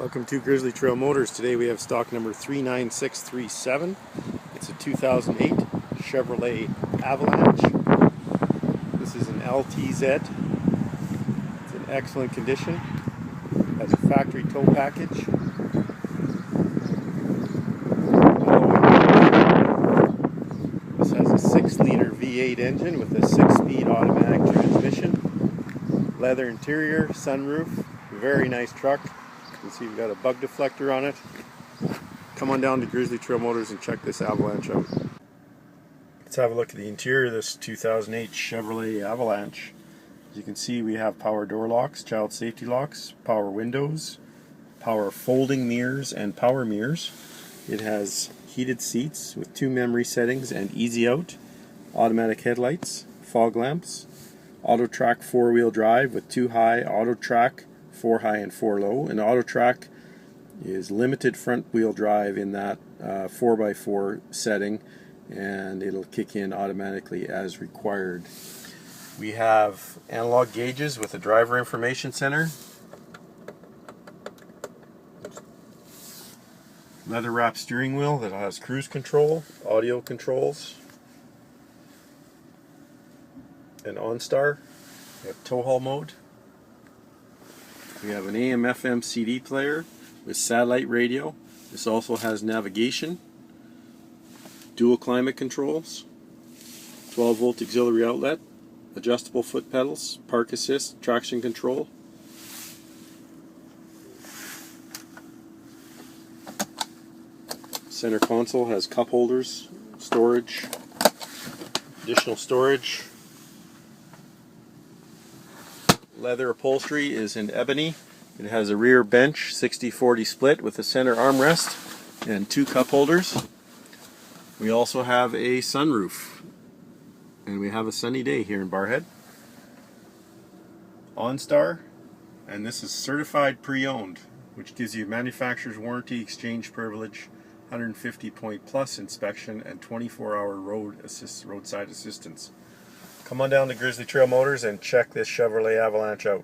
Welcome to Grizzly Trail Motors. Today we have stock number 39637. It's a 2008 Chevrolet Avalanche. This is an LTZ. It's in excellent condition. Has a factory tow package. This has a 6-liter V8 engine with a 6-speed automatic transmission. Leather interior, sunroof. Very nice truck. You can see we've got a bug deflector on it. Come on down to Grizzly Trail Motors and check this Avalanche out. Let's have a look at the interior of this 2008 Chevrolet Avalanche. As you can see, we have power door locks, child safety locks, power windows, power folding mirrors, and power mirrors. It has heated seats with 2 memory settings and easy out, automatic headlights, fog lamps, auto track 4-wheel drive with 2 high, auto track 4 high and 4 low, and auto track is limited front wheel drive in that 4x4 setting, and it'll kick in automatically as required. We have analog gauges with a driver information center, leather wrapped steering wheel that has cruise control, audio controls, and OnStar. We have tow haul mode. We have an AM/FM CD player with satellite radio. This also has navigation, dual climate controls, 12-volt auxiliary outlet, adjustable foot pedals, park assist, traction control. Center console has cup holders, storage, additional storage. Leather upholstery is in ebony. It has a rear bench 60/40 split with a center armrest and 2 cup holders. We also have a sunroof, and we have a sunny day here in Barrhead. OnStar, and this is certified pre-owned, which gives you manufacturer's warranty, exchange privilege, 150-point plus inspection, and 24-hour roadside assistance. Come on down to Grizzly Trail Motors and check this Chevrolet Avalanche out.